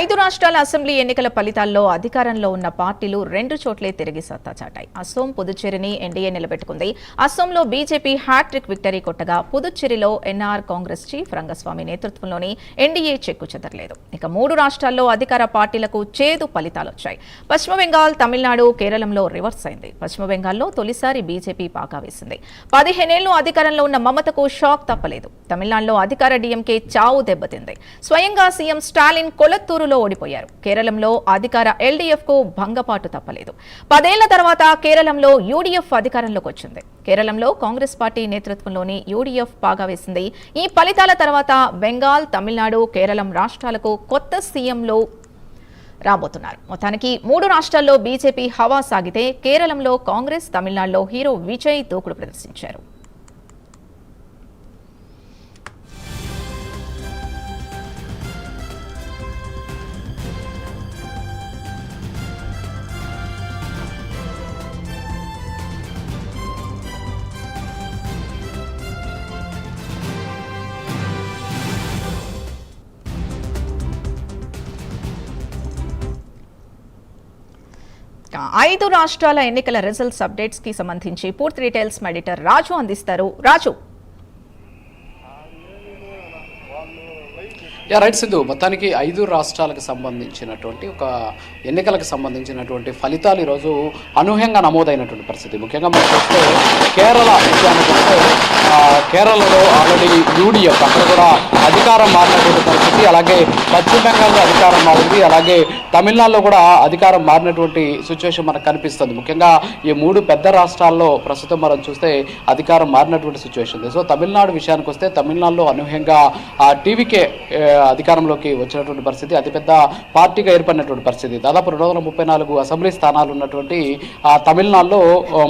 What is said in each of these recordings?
5 రాష్ట్రాల అసెంబ్లీ ఎన్నికల ఫలితాల్లో అధికారంలో ఉన్న పార్టీలు 2 చోట్లే తిరిగి సత్తా చాటాయి. అసోం, పుదుచ్చేరిని ఎన్డీఏ నిలబెట్టుకుంది. అసోంలో బీజేపీ హ్యాట్రిక్ విక్టరీ కొట్టగా పుదుచ్చేరిలో ఎన్ఆర్ కాంగ్రెస్ చీఫ్ రంగస్వామి నేతృత్వంలోని ఎన్డీఏ చెక్కు చెదరలేదు. ఇక 3 రాష్ట్రాల్లో అధికార పార్టీలకు చేదు ఫలితాలొచ్చాయి. పశ్చిమ బెంగాల్, తమిళనాడు, కేరళంలో రివర్స్ అయింది. పశ్చిమ బెంగాల్లో తొలిసారి బీజేపీ పాగా వేసింది. 15 ఏళ్లు అధికారంలో ఉన్న మమతకు షాక్ తప్పలేదు. తమిళనాడులో అధికార డీఎంకే చావు దెబ్బతింది. స్వయంగా సీఎం స్టాలిన్ కొలత్తూరు ఓడిపోయారు. కేరళంలో అధికార ఎల్డీఎఫ్ కు భంగపాటు తప్పలేదు. 10 ఏళ్ల తర్వాత కేరళంలో యూడీఎఫ్ అధికారంలోకి వచ్చింది. కేరళంలో కాంగ్రెస్ పార్టీ నేతృత్వంలోని యూడీఎఫ్ పాగా వేసింది. ఈ ఫలితాల తర్వాత బెంగాల్, తమిళనాడు, కేరళం రాష్ట్రాలకు కొత్త సీఎంలు రాబోతున్నారు. మొత్తానికి 3 రాష్ట్రాల్లో బీజేపీ హవా సాగితే కేరళంలో కాంగ్రెస్, తమిళనాడులో హీరో విజయ్ దూకుడు ప్రదర్శించారు. ఐదు రాష్ట్రాల ఎన్నికల రిజల్ట్స్ అప్డేట్స్ కి సంబంధించి పూర్తి డీటెయిల్స్ ఎడిటర్ రాజు అందిస్తారు. రాజు. రైట్ సింధు, మొత్తానికి 5 రాష్ట్రాలకు సంబంధించినటువంటి ఒక ఎన్నికలకు సంబంధించినటువంటి ఫలితాలు ఈరోజు అనూహ్యంగా నమోదైనటువంటి పరిస్థితి. ముఖ్యంగా మనం చూస్తే కేరళ విషయానికి వస్తే కేరళలో ఆల్రెడీ యూడీఎఫ్ అక్కడ కూడా అధికారం మారినటువంటి పరిస్థితి, అలాగే పశ్చిమ బెంగాల్లో అధికారం మారింది, అలాగే తమిళనాడులో కూడా అధికారం మారినటువంటి సిచ్యువేషన్ మనకు కనిపిస్తుంది. ముఖ్యంగా ఈ 3 పెద్ద రాష్ట్రాల్లో ప్రస్తుతం మనం చూస్తే అధికారం మారినటువంటి సిచ్యువేషన్ ఉంది. సో తమిళనాడు విషయానికి వస్తే తమిళనాడులో అనూహ్యంగా టీవీకే అధికారంలోకి వచ్చినటువంటి పరిస్థితి, అతిపెద్ద పార్టీగా ఏర్పడినటువంటి పరిస్థితి. దాదాపు 234 అసెంబ్లీ స్థానాలు ఉన్నటువంటి తమిళనాడులో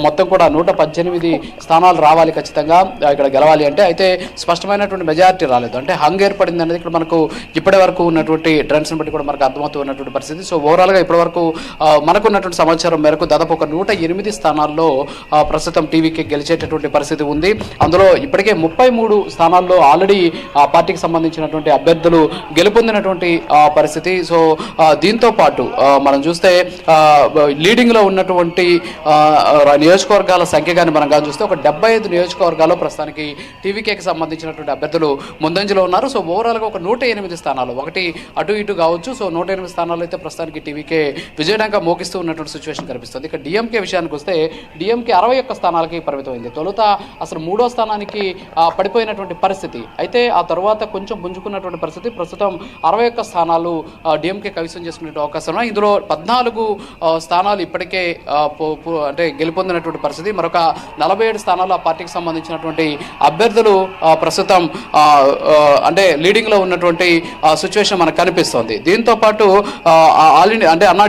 మొత్తం కూడా 118 స్థానాలు రావాలి ఖచ్చితంగా ఇక్కడ గెలవాలి అంటే. అయితే స్పష్టమైనటువంటి మెజారిటీ రాలేదు, అంటే హంగ్ ఏర్పడింది అనేది ఇక్కడ మనకు ఇప్పటి వరకు ఉన్నటువంటి ట్రెండ్స్ని బట్టి కూడా మనకు అర్థమవుతున్నటువంటి పరిస్థితి. సో ఓవరాల్గా ఇప్పటి వరకు మనకున్నటువంటి సమాచారం మేరకు దాదాపు ఒక 108 స్థానాల్లో ప్రస్తుతం టీవీకి గెలిచేటటువంటి పరిస్థితి ఉంది. అందులో ఇప్పటికే 33 స్థానాల్లో ఆల్రెడీ ఆ పార్టీకి సంబంధించినటువంటి అభ్యర్థులు గెలుపొందినటువంటి పరిస్థితి. సో దీంతో పాటు మనం చూస్తే లీడింగ్ లో ఉన్నటువంటి నియోజకవర్గాల సంఖ్య కానీ మనం కానీ చూస్తే ఒక 75 నియోజకవర్గాల్లో ప్రస్తుతానికి టీవీకేకి సంబంధించినటువంటి అభ్యర్థులు ముందంజలో ఉన్నారు. సో ఓవరాల్గా ఒక 108 స్థానాలు, ఒకటి అటు ఇటు కావచ్చు. సో 108 స్థానాలు అయితే ప్రస్తుతానికి టీవీకే విజయడంగా మోగిస్తూ ఉన్నటువంటి సిచ్యువేషన్ కనిపిస్తుంది. ఇక డిఎంకే విషయానికి వస్తే డిఎంకే 61 స్థానాలకి పరిమితమైంది. తొలుత అసలు 3వ స్థానానికి పడిపోయినటువంటి పరిస్థితి, అయితే ఆ తర్వాత కొంచెం పుంజుకున్నటువంటి పరిస్థితి. ప్రస్తుతం 61 స్థానాలు డిఎంకే కైవసం చేసుకునే అవకాశం ఉన్నాయి. ఇందులో 14 స్థానాలు ఇప్పటికే అంటే గెలుపొందినటువంటి పరిస్థితి. మరొక 47 స్థానాలు ఆ పార్టీకి సంబంధించినటువంటి అభ్యర్థులు ప్రస్తుతం అంటే లీడింగ్ లో ఉన్నటువంటి సిచ్యువేషన్ మనకు కనిపిస్తోంది. దీంతో పాటు ఆల్ ఇండియా అంటే అన్నా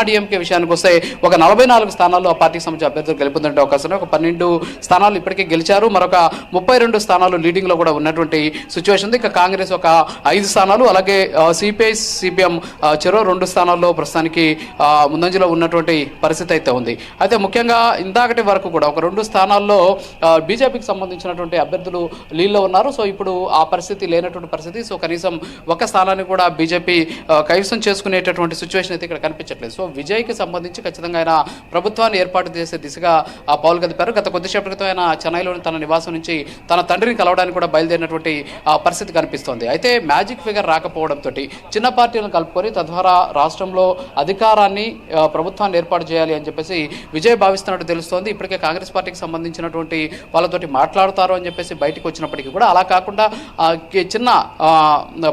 డిఎంకే విషయానికి వస్తే ఒక 44 స్థానాల్లో ఆ పార్టీకి సంబంధించిన అభ్యర్థులు గెలుపొందిన అవకాశం ఉన్నాయి. ఒక 12 స్థానాలు ఇప్పటికే గెలిచారు, మరొక 32 స్థానాలు లీడింగ్ లో కూడా ఉన్నటువంటి సిచ్యువేషన్ ఉంది. ఇక కాంగ్రెస్ ఒక 5 స్థానాలు, అలాగే సిపిఐ, సిపిఎం చెరో 2 స్థానాల్లో ప్రస్తుతానికి ముందంజలో ఉన్నటువంటి పరిస్థితి అయితే ఉంది. అయితే ముఖ్యంగా ఇందాకటి వరకు కూడా ఒక 2 స్థానాల్లో బీజేపీకి సంబంధించినటువంటి అభ్యర్థులు లీడ్లో ఉన్నారు. సో ఇప్పుడు ఆ పరిస్థితి లేనటువంటి పరిస్థితి. సో కనీసం ఒక స్థానాన్ని కూడా బీజేపీ కైవసం చేసుకునేటటువంటి సిచ్యువేషన్ అయితే ఇక్కడ కనిపించట్లేదు. సో విజయ్కి సంబంధించి ఖచ్చితంగా ఆయన ప్రభుత్వాన్ని ఏర్పాటు చేసే దిశగా పావులు కదిపారు. గత కొద్దిసేపటి క్రితం ఆయన చెన్నైలోని తన నివాసం నుంచి తన తండ్రిని కలవడానికి కూడా బయలుదేరినటువంటి పరిస్థితి కనిపిస్తోంది. అయితే మ్యాజిక్ ఫిగర్ రాకపోవడంతో చిన్న పార్టీలను కలుపుకొని తద్వారా రాష్ట్రంలో అధికారాన్ని ప్రభుత్వాన్ని ఏర్పాటు చేయాలి అని చెప్పేసి విజయ్ భావిస్తున్నట్టు తెలుస్తోంది. ఇప్పటికే కాంగ్రెస్ పార్టీకి సంబంధించినటువంటి వాళ్ళతోటి మాట్లాడతారు అని చెప్పేసి బయటకు వచ్చినప్పటికీ కూడా అలా కాకుండా చిన్న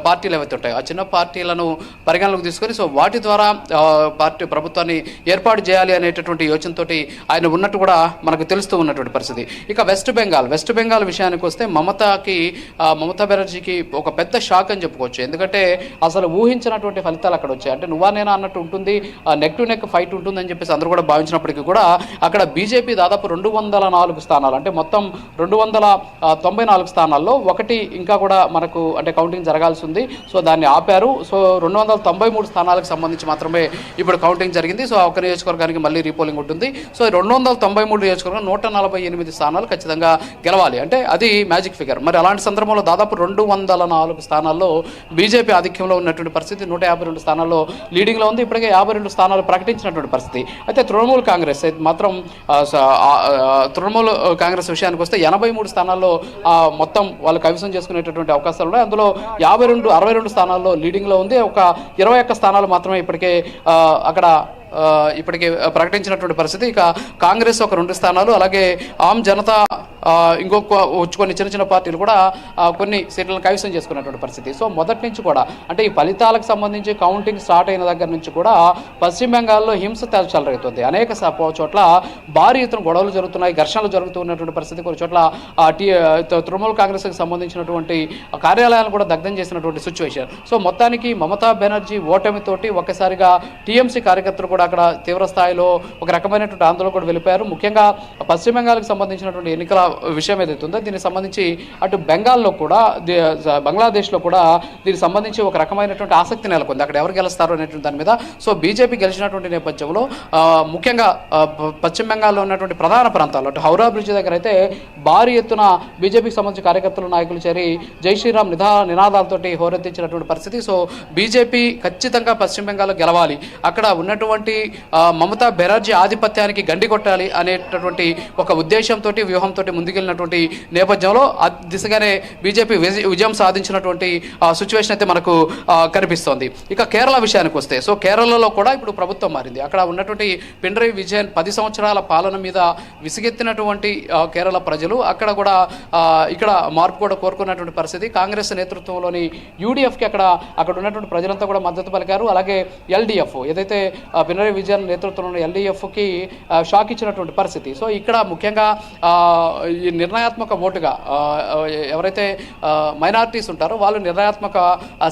పార్టీలు ఏవైతే ఉంటాయో ఆ చిన్న పార్టీలను పరిగణలోకి తీసుకొని సో వాటి ద్వారా పార్టీ ప్రభుత్వాన్ని ఏర్పాటు చేయాలి అనేటటువంటి యోచనతోటి ఆయన ఉన్నట్టు కూడా మనకు తెలుస్తూ ఉన్నటువంటి పరిస్థితి. ఇక వెస్ట్ బెంగాల్ విషయానికి వస్తే మమతా బెనర్జీకి ఒక పెద్ద షాక్ అని చెప్పుకోవచ్చు. ఎందుకంటే అసలు ఊహించినటువంటి ఫలితాలు అక్కడ వచ్చాయి. అంటే నువ్వా నేనా అన్నట్టు ఉంటుంది, నెక్ టు నెక్ ఫైట్ ఉంటుందని చెప్పేసి అందరూ కూడా భావించినప్పటికీ కూడా అక్కడ బీజేపీ దాదాపు 204 స్థానాలు, అంటే మొత్తం 294 స్థానాల్లో ఒకటి ఇంకా కూడా మనకు అంటే కౌంటింగ్ జరగాల్సి ఉంది. సో దాన్ని ఆపారు. సో 293 స్థానాలకు సంబంధించి మాత్రమే ఇప్పుడు కౌంటింగ్ జరిగింది. సో ఒక నియోజకవర్గానికి మళ్ళీ రీపోలింగ్ ఉంటుంది. సో 293 నియోజకవర్గం 148 స్థానాలు ఖచ్చితంగా గెలవాలి, అంటే అది మ్యాజిక్ ఫిగర్. మరి అలాంటి సందర్భంలో దాదాపు 204 స్థానాలు స్థానాల్లో బీజేపీ ఆధిక్యంలో ఉన్నటువంటి పరిస్థితి. 152 స్థానాల్లో లీడింగ్లో ఉంది. ఇప్పటికే 52 స్థానాలు ప్రకటించినటువంటి పరిస్థితి. అయితే తృణమూల్ కాంగ్రెస్ మాత్రం తృణమూల్ కాంగ్రెస్ విషయానికి వస్తే 83 స్థానాల్లో మొత్తం వాళ్ళు కైవసం చేసుకునేటటువంటి అవకాశాలు ఉన్నాయి. అందులో 62 స్థానాల్లో లీడింగ్లో ఉంది. ఒక 21 స్థానాలు మాత్రమే ఇప్పటికే అక్కడ ఇప్పటికే ప్రకటించినటువంటి పరిస్థితి. ఇక కాంగ్రెస్ ఒక 2 స్థానాలు, అలాగే ఆమ్ జనతా ఇంకొక కొన్ని చిన్న చిన్న పార్టీలు కూడా కొన్ని సీట్లను కైవసం చేసుకున్నటువంటి పరిస్థితి. సో మొదటి నుంచి కూడా అంటే ఈ ఫలితాలకు సంబంధించి కౌంటింగ్ స్టార్ట్ అయిన దగ్గర నుంచి కూడా పశ్చిమ బెంగాల్లో హింస చెలరేగుతుంది. అనేక చోట్ల భారీ ఎత్తున గొడవలు జరుగుతున్నాయి, ఘర్షణలు జరుగుతున్నటువంటి పరిస్థితి. కొన్ని చోట్ల తృణమూల్ కాంగ్రెస్కి సంబంధించినటువంటి కార్యాలయాలను కూడా దగ్ధం చేసినటువంటి సిచ్యువేషన్. సో మొత్తానికి మమతా బెనర్జీ ఓటమితోటి ఒక్కసారిగా టీఎంసీ కార్యకర్తలు కూడా అక్కడ తీవ్ర స్థాయిలో ఒక రకమైనటువంటి ఆందోళన కూడా వెళ్ళిపోయారు. ముఖ్యంగా పశ్చిమ బెంగాల్కి సంబంధించినటువంటి ఎన్నికల విషయం ఏదైతే ఉందో దీనికి సంబంధించి అటు బెంగాల్లో కూడా బంగ్లాదేశ్లో కూడా దీనికి సంబంధించి ఒక రకమైనటువంటి ఆసక్తి నెలకొంది, అక్కడ ఎవరు గెలుస్తారు అనేటువంటి దాని మీద. సో బీజేపీ గెలిచినటువంటి నేపథ్యంలో ముఖ్యంగా పశ్చిమ బెంగాల్లో ఉన్నటువంటి ప్రధాన ప్రాంతాల్లో అటు హౌరా బ్రిడ్జ్ దగ్గర అయితే భారీ ఎత్తున బీజేపీకి సంబంధించిన కార్యకర్తలు నాయకులు చేరి జై శ్రీరామ్ నినాదాలతోటి హోరెత్తించినటువంటి పరిస్థితి. సో బీజేపీ ఖచ్చితంగా పశ్చిమ బెంగాల్లో గెలవాలి, అక్కడ ఉన్నటువంటి మమతా బెనర్జీ ఆధిపత్యానికి గండి కొట్టాలి అనేటటువంటి ఒక ఉద్దేశంతో వ్యూహంతో ముందుకెళ్ళినటువంటి నేపథ్యంలో ఆ దిశగానే బీజేపీ విజయం సాధించినటువంటి సిచ్యువేషన్ అయితే మనకు కనిపిస్తోంది. ఇక కేరళ విషయానికి వస్తే సో కేరళలో కూడా ఇప్పుడు ప్రభుత్వం మారింది. అక్కడ ఉన్నటువంటి పినరయి విజయన్ 10 సంవత్సరాల పాలన మీద విసిగెత్తినటువంటి కేరళ ప్రజలు అక్కడ కూడా ఇక్కడ మార్పు కూడా కోరుకున్నటువంటి పరిస్థితి. కాంగ్రెస్ నేతృత్వంలోని యూడీఎఫ్కి అక్కడ ఉన్నటువంటి ప్రజలంతా కూడా మద్దతు పలికారు. అలాగే ఎల్డీఎఫ్ ఏదైతే పినరయి విజయన్ నేతృత్వంలోని ఎల్డీఎఫ్కి షాక్ ఇచ్చినటువంటి పరిస్థితి. సో ఇక్కడ ముఖ్యంగా ఈ నిర్ణయాత్మక ఓటుగా ఎవరైతే మైనారిటీస్ ఉంటారో వాళ్ళు నిర్ణయాత్మక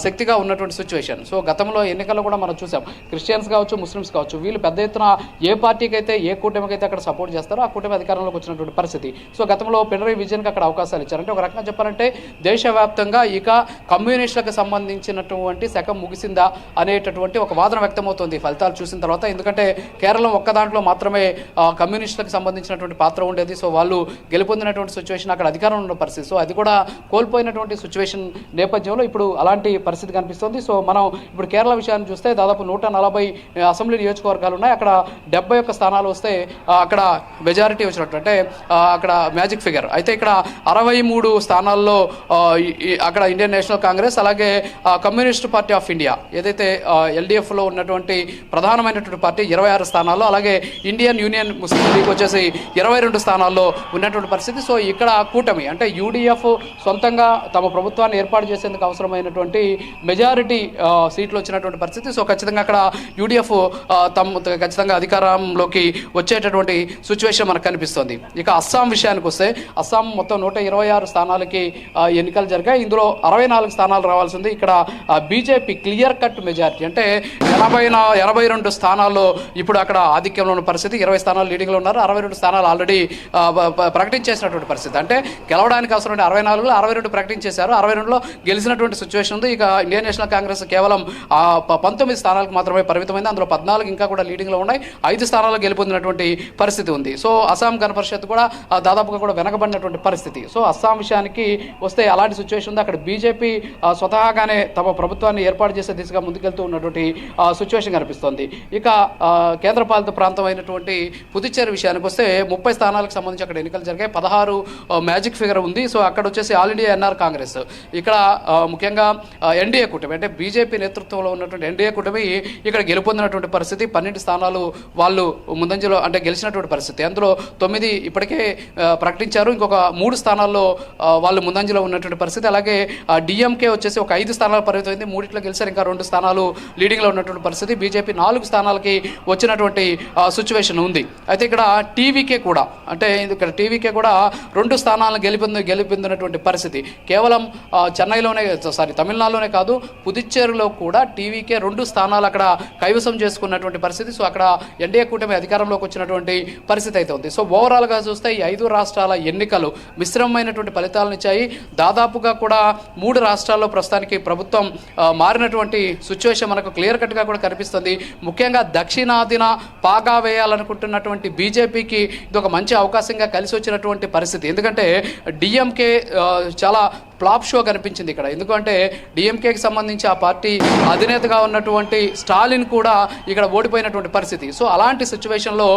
శక్తిగా ఉన్నటువంటి సిచ్యువేషన్. సో గతంలో ఎన్నికల్లో కూడా మనం చూసాం, క్రిస్టియన్స్ కావచ్చు, ముస్లిమ్స్ కావచ్చు, వీళ్ళు పెద్ద ఎత్తున ఏ పార్టీకి అయితే ఏ కూటమికి అయితే అక్కడ సపోర్ట్ చేస్తారో ఆ కూటమి అధికారంలోకి వచ్చినటువంటి పరిస్థితి. సో గతంలో పినరయి విజయన్కి అక్కడ అవకాశాలు ఇచ్చారంటే ఒక రకంగా చెప్పాలంటే దేశవ్యాప్తంగా ఇక కమ్యూనిస్టులకు సంబంధించినటువంటి శకం ముగిసిందా అనేటటువంటి ఒక వాదన వ్యక్తమవుతుంది ఫలితాలు చూసిన తర్వాత. ఎందుకంటే కేరళం ఒక్క దాంట్లో మాత్రమే కమ్యూనిస్టులకు సంబంధించినటువంటి పాత్ర ఉండేది. సో వాళ్ళు గెలుపొందినటువంటి సిచ్యువేషన్, అక్కడ అధికారం ఉన్న పరిస్థితి. సో అది కూడా కోల్పోయినటువంటి సిచ్యువేషన్ నేపథ్యంలో ఇప్పుడు అలాంటి పరిస్థితి కనిపిస్తుంది. సో మనం ఇప్పుడు కేరళ విషయాన్ని చూస్తే దాదాపు 140 అసెంబ్లీ నియోజకవర్గాలు ఉన్నాయి. అక్కడ 71 స్థానాలు వస్తే అక్కడ మెజారిటీ వచ్చినట్టు అంటే అక్కడ మ్యాజిక్ ఫిగర్. అయితే ఇక్కడ 63 స్థానాల్లో అక్కడ ఇండియన్ నేషనల్ కాంగ్రెస్ అలాగే కమ్యూనిస్ట్ పార్టీ ఆఫ్ ఇండియా ఏదైతే ఎల్డీఎఫ్లో ఉన్నటువంటి ప్రధానమైనటువంటి పార్టీ 26 స్థానాల్లో, అలాగే ఇండియన్ యూనియన్ ముస్లిం లీగ్ వచ్చేసి 22 స్థానాల్లో ఉన్నటువంటి పరిస్థితి. సో ఇక్కడ కూటమి అంటే యూడీఎఫ్ సొంతంగా తమ ప్రభుత్వాన్ని ఏర్పాటు చేసేందుకు అవసరమైనటువంటి మెజారిటీ సీట్లు వచ్చినటువంటి పరిస్థితి. సో ఖచ్చితంగా అక్కడ యూడీఎఫ్ ఖచ్చితంగా అధికారంలోకి వచ్చేటటువంటి సిచ్యువేషన్ మనకు కనిపిస్తుంది. ఇక అస్సాం విషయానికి వస్తే అస్సాం మొత్తం 126 స్థానాలకి ఎన్నికలు జరిగాయి. ఇందులో 64 స్థానాలు రావాల్సి ఉంది. ఇక్కడ బీజేపీ క్లియర్ కట్ మెజారిటీ అంటే 82 స్థానాల్లో ఇప్పుడు అక్కడ ఆధిక్యంలో ఉన్న పరిస్థితి. 20 స్థానాలు లీడింగ్లో ఉన్నారు, 62 స్థానాలు ఆల్రెడీ ప్రకటించేసినటువంటి పరిస్థితి. అంటే గెలవడానికి అవసరమైన 64లో 62 ప్రకటించేశారు, 62లో గెలిచినటువంటి సిచ్యువేషన్ ఉంది. ఇక ఇండియన్ నేషనల్ కాంగ్రెస్ కేవలం 19 స్థానాలకు మాత్రమే పరిమితమైంది. అందులో 14 ఇంకా కూడా లీడింగ్లో ఉన్నాయి, 5 స్థానాల్లో గెలుపొందినటువంటి పరిస్థితి ఉంది. సో అస్సాం గణ పరిషత్ కూడా దాదాపుగా కూడా వెనకబడినటువంటి పరిస్థితి. సో అస్సాం విషయానికి వస్తే అలాంటి సిచ్యువేషన్ ఉంది. అక్కడ బీజేపీ స్వతహాగానే తమ ప్రభుత్వాన్ని ఏర్పాటు చేసే దిశగా ముందుకెళ్తూ ఉన్నటువంటి సిచ్యువేషన్ కనిపిస్తోంది. ఇక కేంద్రపాలిత ప్రాంతం అయినటువంటి పుదుచ్చేరి విషయానికి వస్తే 30 స్థానాలకు సంబంధించి అక్కడ ఎన్నికలు జరిగాయి. 16 మ్యాజిక్ ఫిగర్ ఉంది. సో అక్కడ వచ్చేసి ఆల్ ఇండియా ఎన్ఆర్ కాంగ్రెస్, ఇక్కడ ముఖ్యంగా ఎన్డీఏ కూటమి అంటే బీజేపీ నేతృత్వంలో ఉన్నటువంటి ఎన్డీఏ కూటమి ఇక్కడ గెలుపొందినటువంటి పరిస్థితి. 12 స్థానాలు వాళ్ళు ముందంజలో అంటే గెలిచినటువంటి పరిస్థితి. అందులో 9 ఇప్పటికే ప్రకటించారు, ఇంకొక 3 స్థానాల్లో వాళ్ళు ముందంజలో ఉన్నటువంటి పరిస్థితి. అలాగే డిఎంకే వచ్చేసి ఒక 5 స్థానాలు పరిమితమైంది, 3 గెలిచారు, ఇంకా 2 స్థానాలు లీడింగ్లో ఉన్నటువంటి పరిస్థితి. బీజేపీ 4 స్థానాలకి వచ్చినటువంటి సిచ్యువేషన్ ఉంది. అయితే ఇక్కడ టీవీకే కూడా అంటే ఇక్కడ టీవీకే కూడా 2 స్థానాలను గెలిపొందినటువంటి పరిస్థితి. కేవలం తమిళనాడులోనే కాదు, పుదుచ్చేరిలో కూడా టీవీకే 2 స్థానాలు అక్కడ కైవసం చేసుకున్నటువంటి పరిస్థితి. సో అక్కడ ఎన్డీఏ కూటమి అధికారంలోకి వచ్చినటువంటి పరిస్థితి అయితే ఉంది. సో ఓవరాల్గా చూస్తే ఈ 5 రాష్ట్రాల ఎన్నికలు మిశ్రమమైనటువంటి ఫలితాలను ఇచ్చాయి. దాదాపుగా కూడా 3 రాష్ట్రాల్లో ప్రస్తుతానికి ప్రభుత్వం మారినటువంటి సిచ్యువేషన్ మనకు క్లియర్ కట్గా కూడా కనిపిస్తుంది. ముఖ్యంగా దక్షిణాదిన పాగా వేయాలనుకుంటున్నటువంటి బీజేపీకి ఇది ఒక మంచి అవకాశంగా కలిసి వచ్చినటువంటి పరిస్థితి. ఎందుకంటే డిఎంకే చాలా ఫ్లాప్ షో కనిపించింది ఇక్కడ. ఎందుకంటే డిఎంకేకి సంబంధించి ఆ పార్టీ అధినేతగా ఉన్నటువంటి స్టాలిన్ కూడా ఇక్కడ ఓడిపోయినటువంటి పరిస్థితి. సో అలాంటి సిచ్యువేషన్లో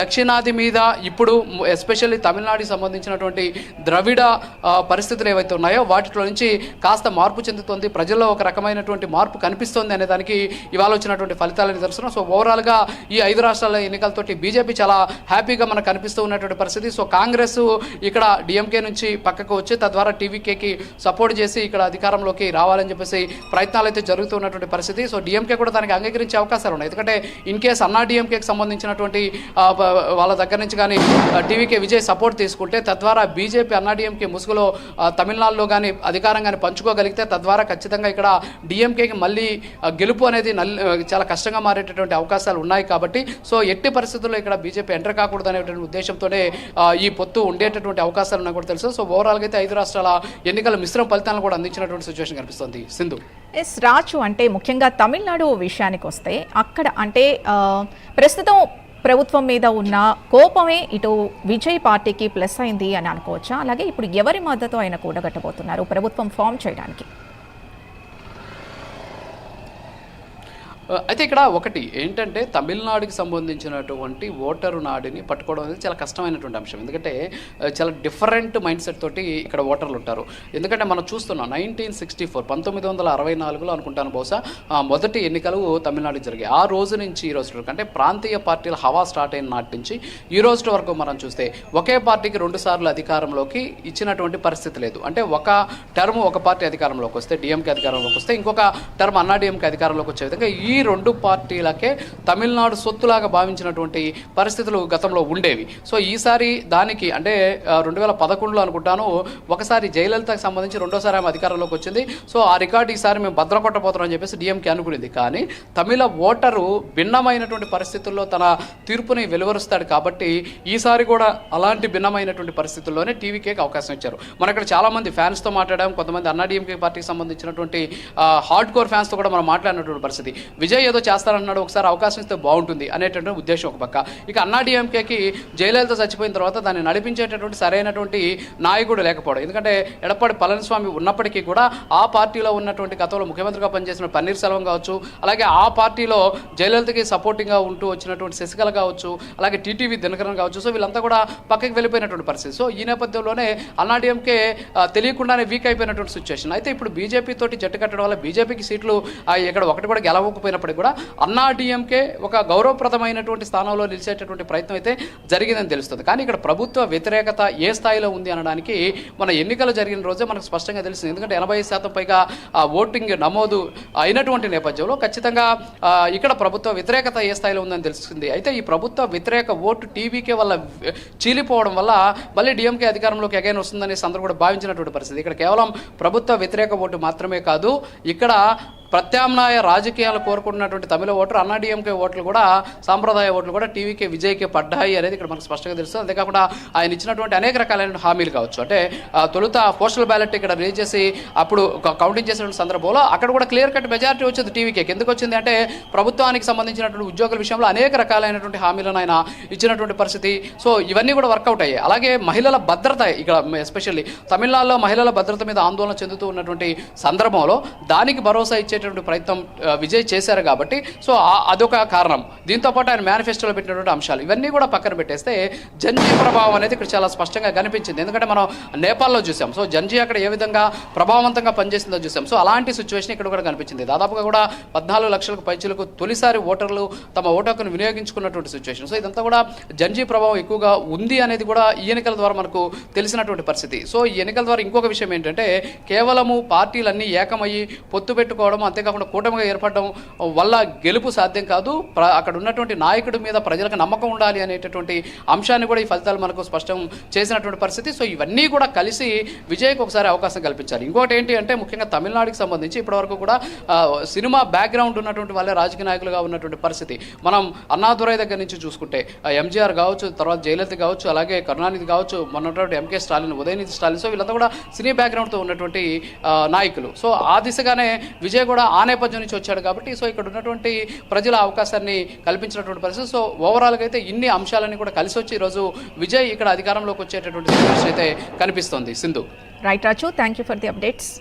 దక్షిణాది మీద ఇప్పుడు ఎస్పెషల్లీ తమిళనాడుకి సంబంధించినటువంటి ద్రవిడ పరిస్థితులు ఏవైతే ఉన్నాయో వాటిలో నుంచి కాస్త మార్పు చెందుతుంది, ప్రజల్లో ఒక రకమైనటువంటి మార్పు కనిపిస్తోంది అనే దానికి ఇవాళ వచ్చినటువంటి ఫలితాలని నిదర్శనం. సో ఓవరాల్గా ఈ 5 రాష్ట్రాల ఎన్నికలతోటి బీజేపీ చాలా హ్యాపీగా మనకు కనిపిస్తూ ఉన్నటువంటి పరిస్థితి. సో కాంగ్రెస్ ఇక్కడ డిఎంకే నుంచి పక్కకు వచ్చి తద్వారా టీవీకేకి సపోర్ట్ చేసి ఇక్కడ అధికారంలోకి రావాలని చెప్పేసి ప్రయత్నాలు అయితే జరుగుతూ ఉన్నటువంటి పరిస్థితి. సో డిఎంకే కూడా దానికి అంగీకరించే అవకాశాలు ఉన్నాయి. ఎందుకంటే ఇన్ కేస్ అన్నా డిఎంకేకి సంబంధించినటువంటి వాళ్ళ దగ్గర నుంచి కానీ టీవీకే విజయ్ సపోర్ట్ తీసుకుంటే తద్వారా బీజేపీ అన్నా డిఎంకే ముసుగులో తమిళనాడులో కానీ అధికారం కానీ పంచుకోగలిగితే తద్వారా ఖచ్చితంగా ఇక్కడ డిఎంకేకి మళ్ళీ గెలుపు అనేది చాలా కష్టంగా మారేటటువంటి అవకాశాలు ఉన్నాయి. కాబట్టి సో ఎట్టి పరిస్థితుల్లో ఇక్కడ బీజేపీ ఎంటర్ కాకూడదు అనేటువంటి ఉద్దేశంతోనే ఈ పొత్తు ఉండేటటువంటి అవకాశాలు ఉన్నాయి కూడా తెలుసు. సో ఓవరాల్గా అయితే 5 రాష్ట్రాల ఎన్నికల మిశ్రమ ఫలితాలను కూడా అందించినటువంటి సిచ్యువేషన్ కనిపిస్తుంది. సింధు రాజు అంటే ముఖ్యంగా తమిళనాడు విషయానికి వస్తే అక్కడ అంటే ప్రస్తుతం ప్రభుత్వం మీద ఉన్న కోపమే ఇటు విజయ్ పార్టీకి ప్లస్ అయింది అని అనుకోవచ్చా? అలాగే ఇప్పుడు ఎవరి మద్దతు ఆయన కూడగట్టబోతున్నారు ప్రభుత్వం ఫామ్ చేయడానికి? అయితే ఇక్కడ ఒకటి ఏంటంటే తమిళనాడుకి సంబంధించినటువంటి ఓటరు నాడిని పట్టుకోవడం అనేది చాలా కష్టమైనటువంటి అంశం. ఎందుకంటే చాలా డిఫరెంట్ మైండ్ సెట్ తోటి ఇక్కడ ఓటర్లు ఉంటారు. ఎందుకంటే మనం చూస్తున్నాం 1964 అనుకుంటాను బహుశా మొదటి ఎన్నికలు తమిళనాడుకి జరిగాయి. ఆ రోజు నుంచి ఈ రోజు వరకు అంటే ప్రాంతీయ పార్టీల హవా స్టార్ట్ అయిన నాటి నుంచి ఈ రోజు వరకు మనం చూస్తే ఒకే పార్టీకి 2 సార్లు అధికారంలోకి ఇచ్చినటువంటి పరిస్థితి లేదు. అంటే ఒక టర్మ్ ఒక పార్టీ అధికారంలోకి వస్తే డిఎంకే అధికారంలోకి వస్తే ఇంకొక టర్మ్ అన్నా డిఎంకే అధికారంలోకి వచ్చే విధంగా ఈ 2 పార్టీలకే తమిళనాడు సొత్తులాగా భావించినటువంటి పరిస్థితులు గతంలో ఉండేవి. సో ఈసారి దానికి అంటే 2011లో అనుకుంటాను ఒకసారి జయలలితకు సంబంధించి రెండోసారి ఆమె అధికారంలోకి వచ్చింది. సో ఆ రికార్డు ఈసారి మేము భద్రకొట్టబోతున్నాం అని చెప్పేసి డిఎంకే అనుకునేది. కానీ తమిళ ఓటరు భిన్నమైనటువంటి పరిస్థితుల్లో తన తీర్పుని వెలువరుస్తాడు. కాబట్టి ఈసారి కూడా అలాంటి భిన్నమైనటువంటి పరిస్థితుల్లోనే టీవీకేకి అవకాశం ఇచ్చారు. మన ఇక్కడ చాలామంది ఫ్యాన్స్తో మాట్లాడాం, కొంతమంది అన్నా డిఎంకే పార్టీకి సంబంధించినటువంటి హార్డ్ కోర్ ఫ్యాన్స్తో కూడా మనం మాట్లాడినటువంటి పరిస్థితి. విజయ్ ఏదో చేస్తారన్నాడు, ఒకసారి అవకాశం ఇస్తే బాగుంటుంది అనేటటువంటి ఉద్దేశం ఒక పక్క. ఇక అన్నా డిఎంకేకి జయలలిత చచ్చిపోయిన తర్వాత దాన్ని నడిపించేటటువంటి సరైనటువంటి నాయకుడు లేకపోవడం. ఎందుకంటే ఎడప్పాడి పళనిస్వామి ఉన్నప్పటికీ కూడా ఆ పార్టీలో ఉన్నటువంటి గతంలో ముఖ్యమంత్రిగా పనిచేసిన పన్నీర్ సెల్వం కావచ్చు, అలాగే ఆ పార్టీలో జయలలితకి సపోర్టింగ్గా ఉంటూ వచ్చినటువంటి శశికళ కావచ్చు, అలాగే టీటీవీ దినకరన్ కావచ్చు. సో వీళ్ళంతా కూడా పక్కకి వెళ్ళిపోయినటువంటి పరిస్థితి. సో ఈ నేపథ్యంలోనే అన్నా డిఎంకే తెలియకుండానే వీక్ అయిపోయినటువంటి సిచ్యువేషన్. అయితే ఇప్పుడు బీజేపీ తోటి జట్టు కట్టడం వల్ల బీజేపీకి సీట్లు ఇక్కడ ఒకటి కూడా గెలవకపోయినప్పటికీ కూడా అన్నా డిఎంకే ఒక గౌరవప్రదమైనటువంటి స్థానంలో నిలిచేటటువంటి ప్రయత్నం అయితే జరిగిందని తెలుస్తుంది. కానీ ఇక్కడ ప్రభుత్వ వ్యతిరేకత ఏ స్థాయిలో ఉంది అనడానికి మన ఎన్నికలు జరిగిన రోజే మనకు స్పష్టంగా తెలిసింది. ఎందుకంటే 80% పైగా ఓటింగ్ నమోదు అయినటువంటి నేపథ్యంలో ఖచ్చితంగా ఇక్కడ ప్రభుత్వ వ్యతిరేకత ఏ స్థాయిలో ఉందని తెలిసింది. అయితే ఈ ప్రభుత్వ వ్యతిరేక ఓటు టీవీకే వల్ల చీలిపోవడం వల్ల మళ్ళీ డిఎంకే అధికారంలోకి అగైన్ వస్తుందనేసి అందరూ కూడా భావించినటువంటి పరిస్థితి. ఇక్కడ కేవలం ప్రభుత్వ వ్యతిరేక ఓటు మాత్రమే కాదు, ఇక్కడ ప్రత్యామ్నాయ రాజకీయాలు కోరుకుంటున్నటువంటి తమిళ ఓటర్ అన్నా డిఎంకే ఓట్లు కూడా సాంప్రదాయ ఓట్లు కూడా టీవీకే విజయ్కే పడ్డాయి అనేది ఇక్కడ మనకు స్పష్టంగా తెలుస్తుంది. అంతేకాకుండా ఆయన ఇచ్చినటువంటి అనేక రకాలైన హామీలు కావచ్చు. అంటే తొలుత పోస్టల్ బ్యాలెట్ ఇక్కడ రిలీజ్ చేసి అప్పుడు కౌంటింగ్ చేసినటువంటి సందర్భంలో అక్కడ కూడా క్లియర్ కట్ మెజారిటీ వచ్చింది టీవీకే. ఎందుకు వచ్చింది అంటే ప్రభుత్వానికి సంబంధించినటువంటి ఉద్యోగుల విషయంలో అనేక రకాలైనటువంటి హామీలను ఆయన ఇచ్చినటువంటి పరిస్థితి. సో ఇవన్నీ కూడా వర్కౌట్ అయ్యాయి. అలాగే మహిళల భద్రత ఇక్కడ ఎస్పెషల్లీ తమిళనాడులో మహిళల భద్రత మీద ఆందోళన చెందుతూ ఉన్నటువంటి సందర్భంలో దానికి భరోసా ఇచ్చే ప్రయత్నం విజయ్ చేశారు. కాబట్టి సో అదొక కారణం. దీంతో పాటు ఆయన మేనిఫెస్టోలో పెట్టినటువంటి అంశాలు ఇవన్నీ కూడా పక్కన పెట్టేస్తే జంజీ ప్రభావం అనేది ఇక్కడ చాలా స్పష్టంగా కనిపించింది. ఎందుకంటే మనం నేపాల్లో చూసాం. సో జంజీ అక్కడ ఏ విధంగా ప్రభావవంతంగా పనిచేసిందో చూసాం. సో అలాంటి సిచ్యువేషన్ ఇక్కడ కూడా కనిపించింది. దాదాపుగా కూడా 14 లక్షలకు పైచులకు తొలిసారి ఓటర్లు తమ ఓటు హక్కును వినియోగించుకున్నటువంటి సిచ్యువేషన్. సో ఇదంతా కూడా జంజీ ప్రభావం ఎక్కువగా ఉంది అనేది కూడా ఈ ఎన్నికల ద్వారా మనకు తెలిసినటువంటి పరిస్థితి. సో ఈ ఎన్నికల ద్వారా ఇంకొక విషయం ఏంటంటే కేవలము పార్టీలన్నీ ఏకమయ్యి పొత్తు పెట్టుకోవడం, అంతేకాకుండా కూటమిగా ఏర్పడడం వల్ల గెలుపు సాధ్యం కాదు. అక్కడ ఉన్నటువంటి నాయకుడి మీద ప్రజలకు నమ్మకం ఉండాలి అనేటటువంటి అంశాన్ని కూడా ఈ ఫలితాలు మనకు స్పష్టం చేసినటువంటి పరిస్థితి. సో ఇవన్నీ కూడా కలిసి విజయ్కి ఒకసారి అవకాశం కల్పించాలి. ఇంకోటి ఏంటి అంటే ముఖ్యంగా తమిళనాడుకి సంబంధించి ఇప్పటివరకు కూడా సినిమా బ్యాక్గ్రౌండ్ ఉన్నటువంటి వాళ్ళే రాజకీయ నాయకులుగా ఉన్నటువంటి పరిస్థితి. మనం అన్నాదురై దగ్గర నుంచి చూసుకుంటే ఎంజీఆర్ కావచ్చు, తర్వాత జయలలిత కావచ్చు, అలాగే కరుణానిధి కావచ్చు, మొన్నటువంటి ఎంకే స్టాలిన్, ఉదయనిధి స్టాలిన్. సో వీళ్ళంతా కూడా సినీ బ్యాక్గ్రౌండ్తో ఉన్నటువంటి నాయకులు. సో ఆ దిశగానే విజయ్ కూడా ఆ నేపథ్యం నుంచి వచ్చాడు. కాబట్టి సో ఇక్కడ ఉన్నటువంటి ప్రజల అవకాశాన్ని కల్పించినటువంటి పరిస్థితి. సో ఓవరాల్గా అయితే ఇన్ని అంశాలన్నీ కూడా కలిసి వచ్చి ఈరోజు విజయ్ ఇక్కడ అధికారంలోకి వచ్చేటటువంటి సిచ్యువేషన్ అయితే కనిపిస్తోంది. Sindhu. Right Raju, thank you for the updates.